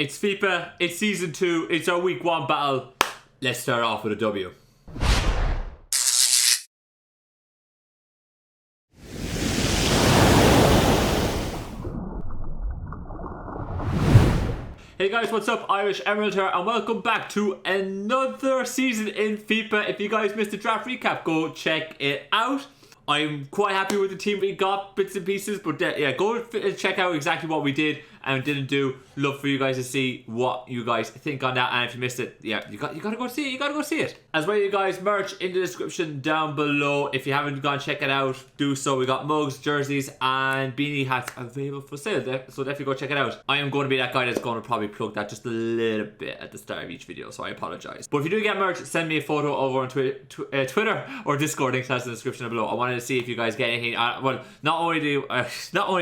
It's FIPA, it's Season 2, it's our Week 1 battle. Let's start off with a W. Hey guys, what's up? IrishEmerald here, and welcome back to another season in FIPA. If you guys missed the draft recap, go check it out. I'm quite happy with the team we got, bits and pieces, but yeah, go check out exactly what we did and didn't do. Love for you guys to see what you guys think on that, and if you missed it, yeah, you gotta go see it. You gotta go see it. As well, you guys, merch in the description down below. If you haven't gone check it out, do so. We got mugs, jerseys, and beanie hats available for sale there, so definitely go check it out. I am going to be that guy that's going to probably plug that just a little bit at the start of each video, so I apologize. But if you do get merch, send me a photo over on Twitter or Discord. Links in the description below. I wanted to see if you guys get anything. Well, not only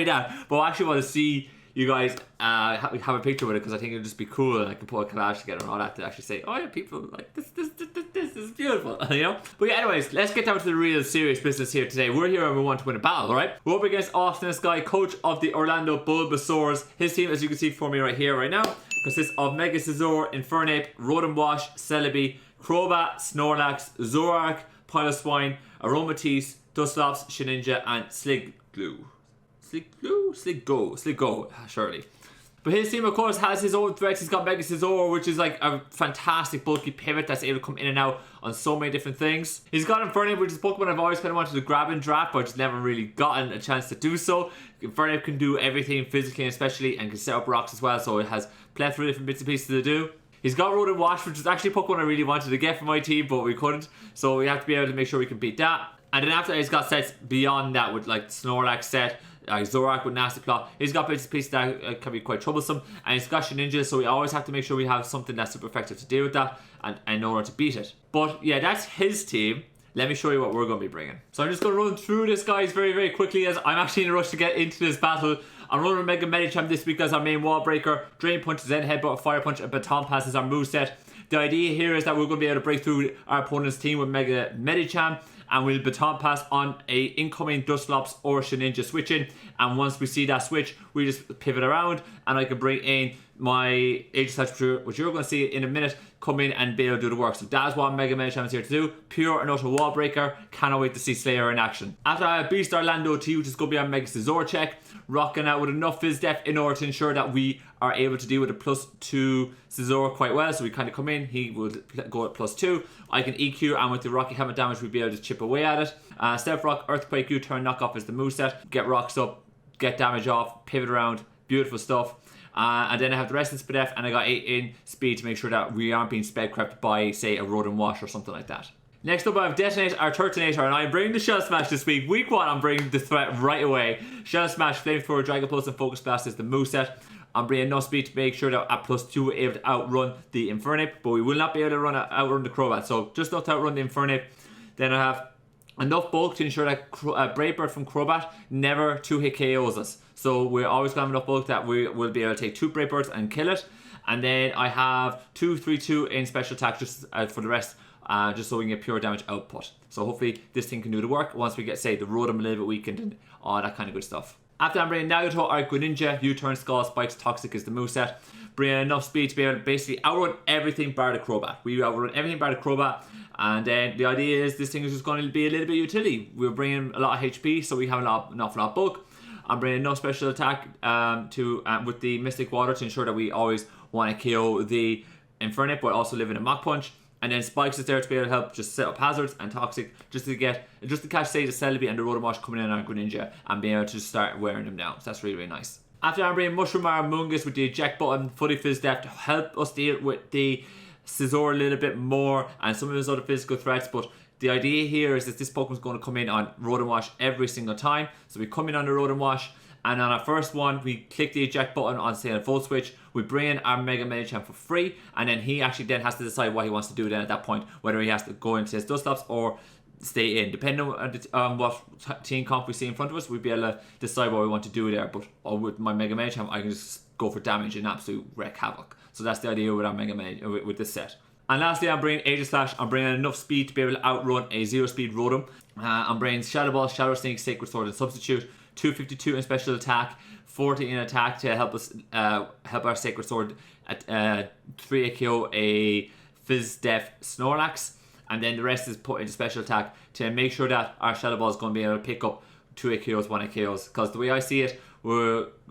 that, but I actually want to see you guys have a picture with it, because I think it'll just be cool, and I can put a collage together and all that to actually say, oh yeah, people like this is beautiful, you know. But yeah, anyways, let's get down to the real serious business here today. We're here and we want to win a battle, alright? We're up against Austin Sky, coach of the Orlando Bulbasaurs. His team, as you can see for me right here, right now, consists of Mega Scizor, Infernape, Rotom Wash, Celebi, Crobat, Snorlax, Zoroark, Piloswine, Aromatisse, Dusclops, Shedinja, and Sliggoo, surely. But his team, of course, has his own threats. He's got Mega Scizor, which is like a fantastic bulky pivot that's able to come in and out on so many different things. He's got Infernape, which is a Pokemon I've always kind of wanted to grab and draft, but just never really gotten a chance to do so. Infernape can do everything physically and especially, and can set up rocks as well, so it has plethora of different bits and pieces to do. He's got Rotom Wash, which is actually a Pokemon I really wanted to get for my team, but we couldn't, so we have to be able to make sure we can beat that. And then after that, he's got sets beyond that with like Snorlax set, Zoroark with Nasty Claw. He's got bits and pieces that can be quite troublesome, and he's got Shedinja, so we always have to make sure we have something that's super effective to deal with that and in order to beat it. But yeah, that's his team. Let me show you what we're going to be bringing. So I'm just going to run through this, guys, very, very quickly, as I'm actually in a rush to get into this battle. I'm running Mega Medicham this week as our main wall breaker. Drain Punch, Zen Headbutt, Fire Punch, and Baton Pass is our moveset. The idea here is that we're going to be able to break through our opponent's team with Mega Medicham, and we'll Baton Pass on a incoming Dusclops or Shedinja switch in, and once we see that switch, we just pivot around, and I can bring in my Aegislash, which you're going to see in a minute, come in and be able to do the work. So that's what Mega Medicham is here to do. Pure and utter wall breaker. Cannot wait to see Slayer in action. After I have Beast Orlando T, which is going to be our Mega Scizor check, rocking out with enough Fizz Def in order to ensure that we are able to deal with a +2 Scizor quite well. So we kind of come in, he would go at +2. I can EQ, and with the Rocky Helmet damage, we'd be able to chip away at it. Step Rock, Earthquake, U-Turn, Knockoff is the moveset. Get rocks up, get damage off, pivot around, beautiful stuff. And then I have the rest in Spadef, and I got 8 in speed to make sure that we aren't being sped crept by, say, a Rotom Wash or something like that. Next up, I have Detonate, our Turtonator, and I'm bringing the Shell Smash this week. Week 1, I'm bringing the threat right away. Shell Smash, Flamethrower, Dragon Pulse, and Focus Blast is the moveset. I'm bringing enough speed to make sure that at +2 we're able to outrun the Infernape, but we will not be able to outrun the Crobat, so just enough to outrun the Infernape. Then I have enough bulk to ensure that Brave Bird from Crobat never 2-hit KOs us. So we're always going to have enough bulk that we will be able to take 2 Brave Birds and kill it. And then I have 2/3/2 in special attack just for the rest, just so we can get pure damage output. So hopefully this thing can do the work once we get, say, the Rotom a little bit weakened and all that kind of good stuff. After I'm bringing Nagato, our Greninja, U-Turn, Skull, Spikes, Toxic is the moveset. Bringing enough speed to be able to basically outrun everything bar the Crobat. We outrun everything bar the Crobat, and then the idea is this thing is just going to be a little bit utility. We're bringing a lot of HP, so we have an awful lot of bulk. I'm bringing enough special attack with the Mystic Water to ensure that we always want to kill the Infernape, but also live in a Mach Punch. And then Spikes is there to be able to help just set up hazards, and Toxic just to catch, say, the Celebi and the Rotom Wash coming in on Greninja and being able to start wearing them down. So that's really, really nice. After I'm bringing Mushroom Mungus with the eject button, Fully Fizz Def to help us deal with the Scizor a little bit more and some of his other physical threats, but the idea here is that this Pokemon's going to come in on Rotom Wash every single time. So we come in on the Rotom Wash, and on our first one, we click the eject button on, say, a full switch. We bring in our Mega Medicham for free, and then he actually then has to decide what he wants to do then at that point, whether he has to go into his Dusclops or stay in. Depending on what team comp we see in front of us, we'd be able to decide what we want to do there. But with my Mega Medicham, I can just go for damage and absolute wreak havoc. So that's the idea with our with this set. And lastly, I'm bringing Aegislash. I'm bringing enough speed to be able to outrun a 0-speed Rotom. I'm bringing Shadow Ball, Shadow Sneak, Sacred Sword, and Substitute. 252 in special attack, 40 in attack to help us help our Sacred Sword at 3 KO a Fizz Def Snorlax, and then the rest is put into special attack to make sure that our Shadow Ball is going to be able to pick up 2 KOs, 1 KOs. Because the way I see it,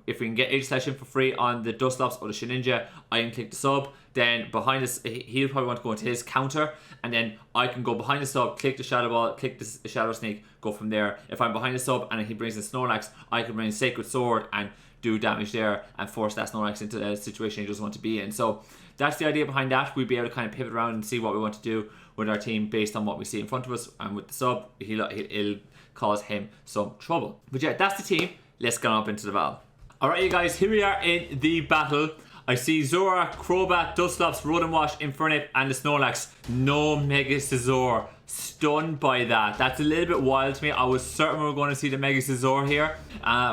if we can get Aegis Slash in for free on the Dusclops or the Shedinja, I can click the sub. Then behind this, he'll probably want to go into his counter, and then I can go behind the sub, click the Shadow Ball, click the Shadow Sneak, go from there. If I'm behind the sub and he brings in Snorlax, I can bring Sacred Sword and do damage there and force that Snorlax into a situation he doesn't want to be in. So that's the idea behind that. We'll be able to kind of pivot around and see what we want to do with our team based on what we see in front of us, and with the sub, it'll cause him some trouble. But yeah, that's the team. Let's get up into the battle. Alright you guys, here we are in the battle. I see Zoroark, Crobat, Dusclops, Rotom Wash, Infernape, and the Snorlax. No Mega Scizor. Stunned by that. That's a little bit wild to me. I was certain we were going to see the Mega Scizor here.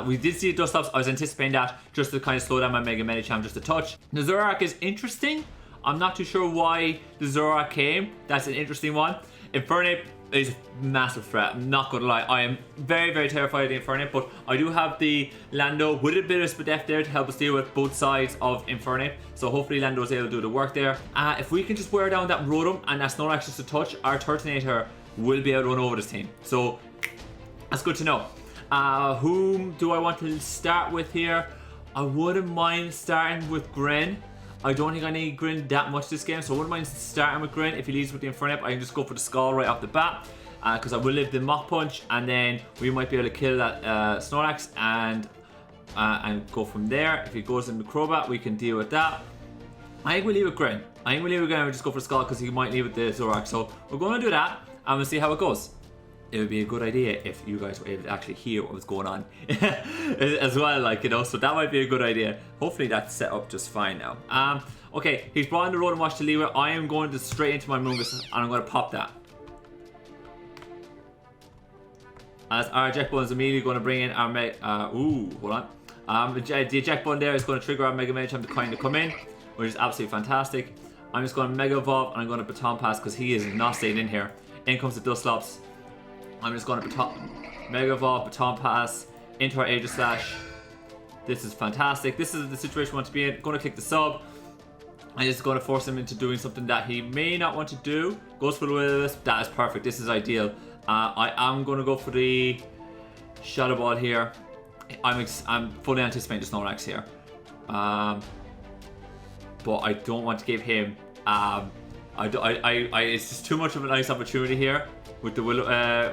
We did see a Dusclops. I was anticipating that just to kind of slow down my Mega Medicham just a touch. The Zoroark is interesting. I'm not too sure why the Zoroark came. That's an interesting one. Infernape is a massive threat. I'm not gonna lie. I am very, very terrified of the Infernape, but I do have the Lando with a bit of Spadef there to help us deal with both sides of Infernape. So hopefully Lando is able to do the work there. If we can just wear down that Rotom and that Snorlax just a touch, our Turtonator will be able to run over this team. So that's good to know. Whom do I want to start with here? I wouldn't mind starting with Grin. I don't think I need Grin that much this game, so I wouldn't mind starting with Grin. If he leads with the Infernape, I can just go for the Scald right off the bat, because I will live the Mach Punch, and then we might be able to kill that Snorlax and go from there. If he goes in the Crobat, we can deal with that. I think we'll leave with Grin. And just go for Scald because he might leave with the Zoroark. So we're going to do that, and we'll see how it goes. It would be a good idea if you guys were able to actually hear what was going on as well, like, you know, so that might be a good idea. Hopefully that's set up just fine now. Okay, he's brought in the Rotom Wash to leave it. I am going to straight into my Mungus, and I'm going to pop that. As our eject button is immediately going to bring in our hold on. The eject button there is going to trigger our Mega Medicham to kind of come in, which is absolutely fantastic. I'm just going to Mega Evolve, and I'm going to Baton Pass because he is not staying in here. In comes the Dusclops. I'm just going to Mega Evolve, Baton Pass, into our Aegis Slash. This is fantastic. This is the situation we want to be in. Going to click the sub. I'm just going to force him into doing something that he may not want to do. Goes for the Will-O-Wisp. That is perfect. This is ideal. I am going to go for the Shadow Ball here. I'm fully anticipating the Snorlax here. But I don't want to give him... it's just too much of a nice opportunity here with the Willow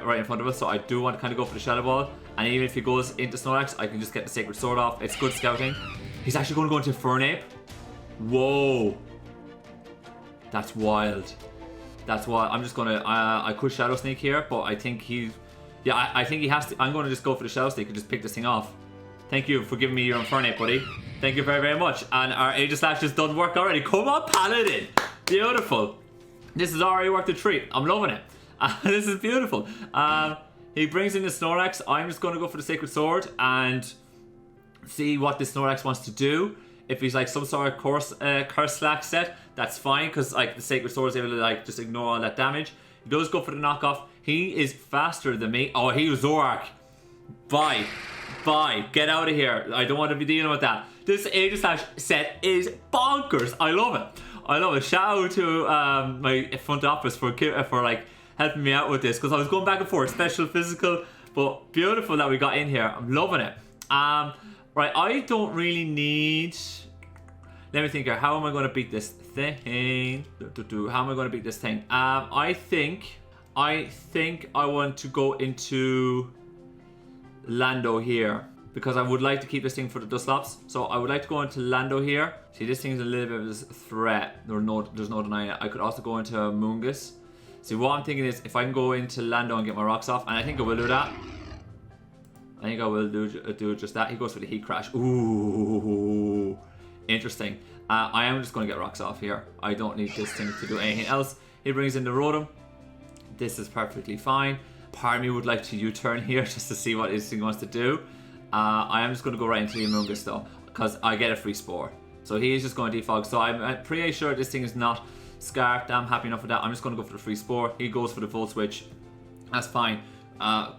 right in front of us, so I do want to kind of go for the Shadow Ball, and even if he goes into Snorlax, I can just get the Sacred Sword off. It's good scouting. He's actually going to go into Infernape. Whoa, that's wild. That's wild. I'm just gonna I could Shadow Sneak here, but I think I think he has to. I'm going to just go for the Shadow Sneak and just pick this thing off. Thank you for giving me your Infernape, buddy. Thank you very, very much. And our Aegis Slash has done work already. Come on, Paladin. Beautiful. This is already worth the treat. I'm loving it. This is beautiful. He brings in the Snorlax. I'm just going to go for the Sacred Sword and see what the Snorlax wants to do. If he's like some sort of Curse Slack set, that's fine, because like the Sacred Sword is able to like just ignore all that damage. He does go for the knockoff. He is faster than me. Oh, he was Zoroark. Bye. Bye. Get out of here. I don't want to be dealing with that. This Aegis Slash set is bonkers. I love it. I love it. Shout out to my front office for like helping me out with this, because I was going back and forth, special, physical, but beautiful that we got in here. I'm loving it. Right, I don't really need... Let me think here. How am I going to beat this thing? How am I going to beat this thing? I think I want to go into Lando here, because I would like to keep this thing for the Dusclops. So I would like to go into Lando here. See, this thing's a little bit of a threat. There's no denying it. I could also go into Mungus. See, what I'm thinking is if I can go into Lando and get my rocks off, and I think I will do that. I think I will do just that. He goes for the Heat Crash. Ooh, interesting. I am just going to get rocks off here. I don't need this thing to do anything else. He brings in the Rotom. This is perfectly fine. Part of me would like to U-turn here just to see what this thing wants to do. I am just going to go right into the Mungus though, because I get a free Spore. So he is just going to defog. So I'm pretty sure this thing is not Scarfed. I'm happy enough with that. I'm just going to go for the free Spore. He goes for the Volt Switch. That's fine.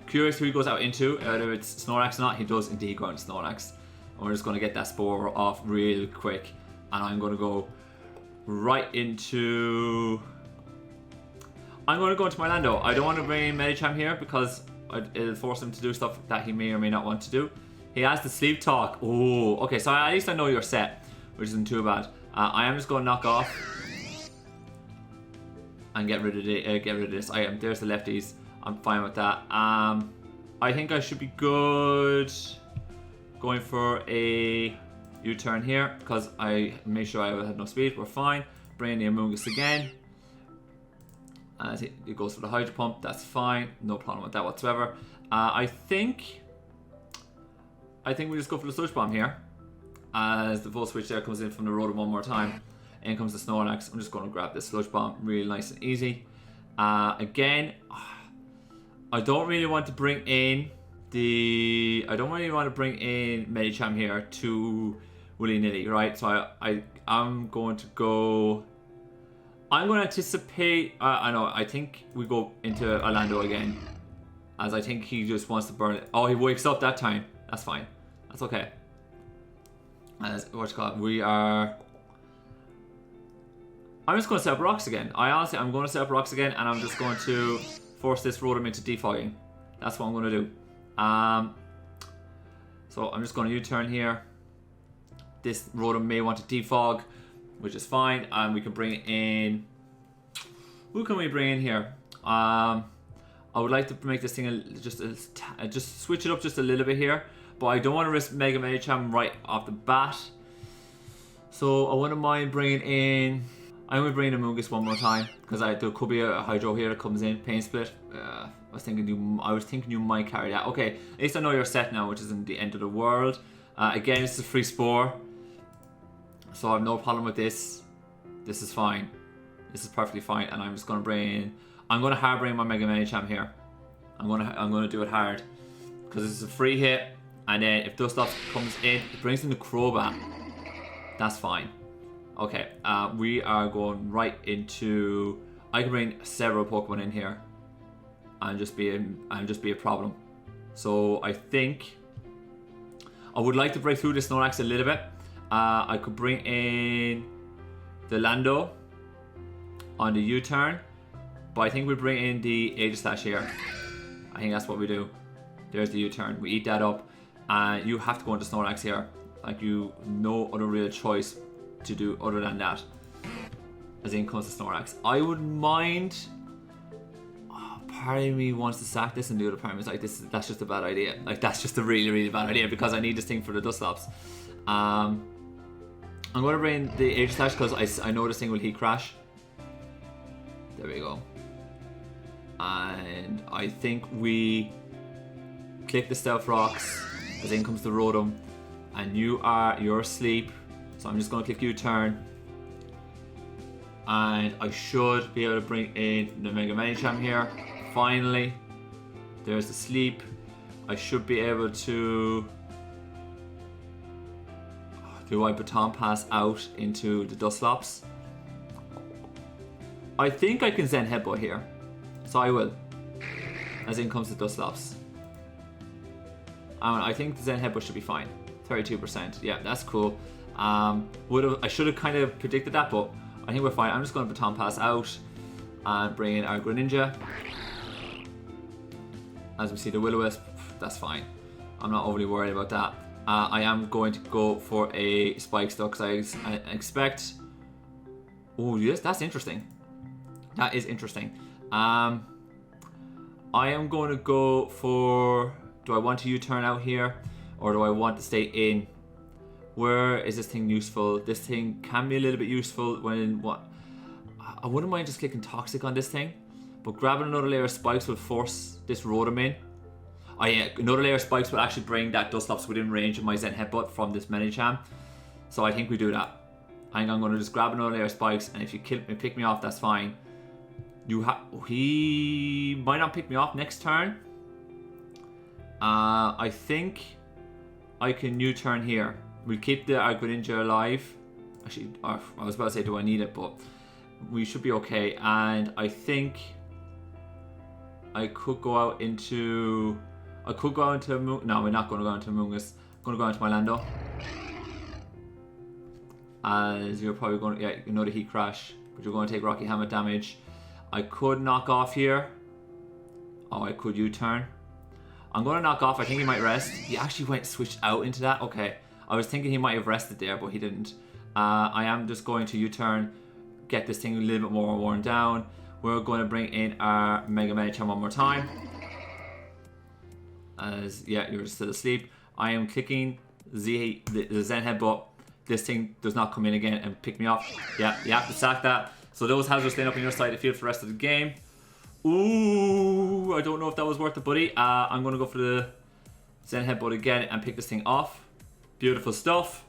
Curious who he goes out into, whether it's Snorlax or not. He does indeed go into Snorlax. And we're just going to get that spore off real quick. And I'm going to go right into... I'm going to go into my Lando. I don't want to bring in Medicham here because it'll force him to do stuff that he may or may not want to do. He has the sleep talk. Oh, okay, so at least I know you're set, which isn't too bad. I am just going to knock off and get rid of this. There's the lefties. I'm fine with that. I think I should be good going for a U-turn here because I made sure I had no speed. We're fine. Bring in the Amoonguss again. As it goes for the hydro pump, that's fine. No problem with that whatsoever. I think we just go for the sludge bomb here. As the full switch there comes in from the rotor one more time. In comes the Snorlax. I'm just going to grab this sludge bomb, really nice and easy. Again, I don't really want to bring in Medicham here too willy-nilly, right? So I'm going to go. I'm going to anticipate. I think we go into Orlando again, as I think he just wants to burn it. Oh, he wakes up that time. That's fine. That's okay. As what's it called? I'm just going to set up rocks again. I'm going to set up rocks again, and I'm just going to force this Rotom into defogging. That's what I'm going to do. So I'm just going to U-turn here. This Rotom may want to defog, which is fine, and we can bring in. Who can we bring in here? I would like to make this thing just switch it up just a little bit here, but I don't want to risk Mega Medicham right off the bat. So I wouldn't mind bringing in. I'm going to bring in Amoonguss one more time because there could be a Hydro here that comes in. Pain Split. I was thinking you might carry that. Okay, at least I know you're set now, which isn't the end of the world. Again, this is a free Spore, so I have no problem with this. This is fine. This is perfectly fine, and I'm just going to bring in. I'm going to hard bring my Mega Medicham here. I'm going to do it hard because this is a free hit, and then if Dustops comes in, it brings in the Crobat. That's fine. Okay, we are going right into. I can bring several Pokemon in here, and just be a problem. So I think I would like to break through the Snorlax a little bit. I could bring in the Lando on the U-turn, but I think we bring in the Aegislash here. I think that's what we do. There's the U-turn. We eat that up, and you have to go into Snorlax here. Like no other real choice to do other than that. As in comes the Snorlax. I wouldn't mind. Part of me wants to sack this, and the other part of me is like, that's just a bad idea. Like, that's just a really, really bad idea because I need this thing for the Dustops. I'm going to bring the Aegislash because I know this thing will heat crash. There we go. And I think we click the Stealth Rocks as in comes the Rotom, and you're asleep. So I'm just going to click U-turn, and I should be able to bring in the Mega Medicham here. Finally, there's the sleep. I should be able to. Do I Baton Pass out into the Dusclops? I think I can Zen Headbutt here, so I will. As in comes the Dusclops. I think the Zen Headbutt should be fine. 32%. Yeah, that's cool. I should have kind of predicted that, but I think we're fine. I'm just going to Baton Pass out and bring in our Greninja. As we see the Will-O-Wisp, that's fine. I'm not overly worried about that. I am going to go for a Spike Stuff because I expect. Oh yes, that's interesting. That is interesting. I am going to go for. Do I want to U-turn out here, or do I want to stay in? Where is this thing useful? This thing can be a little bit useful when what? I wouldn't mind just clicking Toxic on this thing, but grabbing another layer of spikes will force this Rotom in. Oh yeah, another layer of spikes will actually bring that Dusclops within range of my Zen Headbutt from this Medicham. So I think we do that. I think I'm going to just grab another layer of spikes, and if you pick me off, that's fine. He might not pick me off next turn. I think I can U-turn here. We'll keep the Greninja alive. Actually, I was about to say, do I need it? But we should be okay. And I think I could go out into. No, we're not going to go into Amoonguss. I'm going to go into my Lando. as you're probably going to, yeah, you know the heat crash, but you're going to take Rocky Helmet damage. I could knock off here. Oh, I could U-turn. I'm going to knock off. I think he might rest. He actually went switched out into that. Okay. I was thinking he might have rested there, but he didn't. I am just going to U-turn, get this thing a little bit more worn down. We're going to bring in our Mega Medicham one more time. As, yeah, you're still asleep. I am clicking the Zen Headbutt. This thing does not come in again and pick me up. Yeah, you have to sack that. So those hazards staying up on your side of the field for the rest of the game. Ooh, I don't know if that was worth it, buddy. I'm going to go for the Zen Headbutt again and pick this thing off. Beautiful stuff.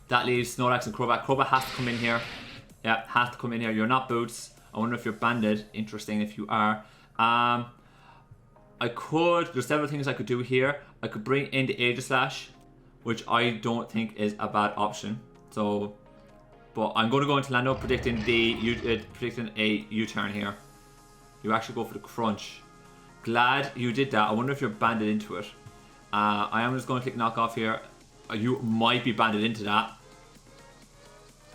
That leaves Snorlax and Crobat. Crobat has to come in here. Yeah, has to come in here. You're not Boots. I wonder if you're banded. Interesting if you are. There's several things I could do here. I could bring in the Aegislash, which I don't think is a bad option. So, but I'm going to go into Lando predicting a U-turn here. You actually go for the Crunch. Glad you did that. I wonder if you're banded into it. I am just going to click knock off here. You might be banded into that.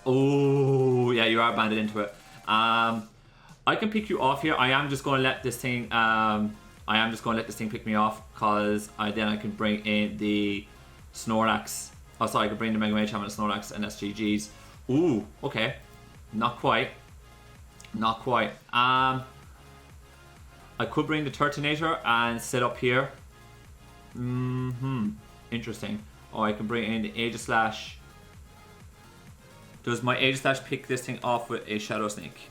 Oh, yeah, you are banded into it. I can pick you off here. I am just going to let this thing. Pick me off, because then I can bring in the Snorlax. Oh, sorry, I could bring the Mega Medicham and the Snorlax, and that's GG's. Ooh, okay, not quite, not quite. I could bring the Turtonator and set up here. Interesting. Or I can bring in the Aegislash. Does my Aegislash pick this thing off with a Shadow Sneak?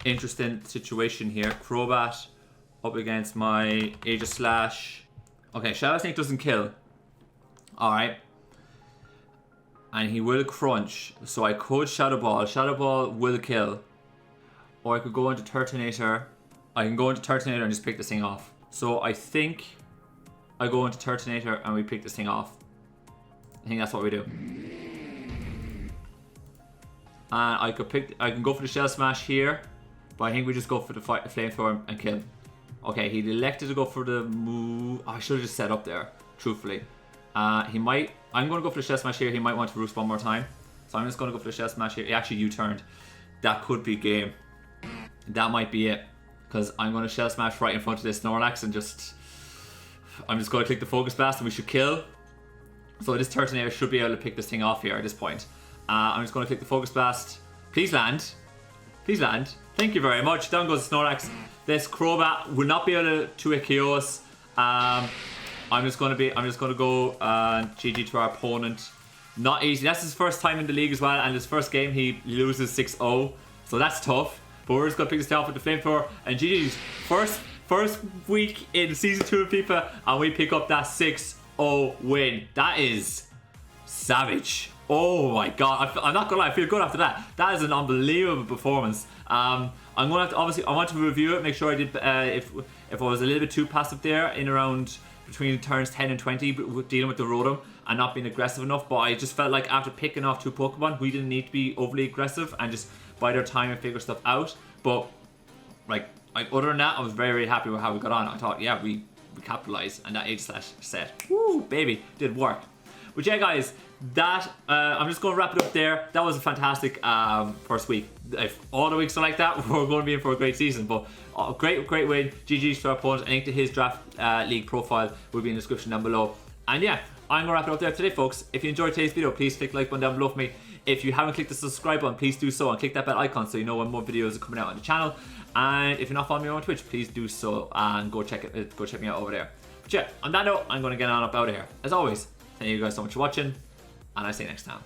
Interesting situation here. Crobat up against my Aegislash. Okay, Shadow Sneak doesn't kill. Alright. And he will Crunch. So I could Shadow Ball. Shadow Ball will kill. Or I could go into Turtonator. I can go into Turtonator and just pick this thing off. So I think I go into Turtonator and we pick this thing off. I think that's what we do. And I can go for the Shell Smash here, but I think we just go for the Flamethrower and kill. Okay, he elected to go for the move. Oh, I should have just set up there, truthfully. I'm going to go for the Shell Smash here. He might want to roost one more time. So I'm just going to go for the Shell Smash here. He actually U-turned. That could be game. That might be it. Because I'm going to Shell Smash right in front of this Snorlax and I'm just going to click the Focus Blast and we should kill. So this Turtonator should be able to pick this thing off here at this point. I'm just going to click the Focus Blast. Please land. Please land. Thank you very much. Down goes the Snorlax. This Crobat will not be able to hit Chaos. I'm just going to go GG to our opponent. Not easy. That's his first time in the league as well, and his first game he loses 6-0. So that's tough. But we're just going to pick this off with the Flamethrower, and GG's first week in Season 2 of FIFA, and we pick up that 6-0 win. That is savage. Oh my god, I'm not gonna lie, I feel good after that. That is an unbelievable performance. I'm gonna have to, obviously, I want to review it, make sure I did, if I was a little bit too passive there in around between turns 10 and 20, dealing with the Rotom and not being aggressive enough. But I just felt like after picking off 2 Pokemon, we didn't need to be overly aggressive and just bide our time and figure stuff out. But like other than that, I was very, very happy with how we got on. I thought, yeah, we capitalized, and that Aegislash set, woo, baby, did work. But yeah, guys, that I'm just going to wrap it up there. That was a fantastic first week. If all the weeks are like that, we're going to be in for a great season. But great win. GG's to our opponent. A link to his draft league profile will be in the description down below. And yeah, I'm going to wrap it up there today, folks. If you enjoyed today's video, please click the like button down below for me. If you haven't clicked the subscribe button, please do so, and click that bell icon so you know when more videos are coming out on the channel. And if you're not following me on Twitch, please do so and go check me out over there. But yeah, on that note, I'm going to get on up out of here. As always, thank you guys so much for watching, and I'll see you next time.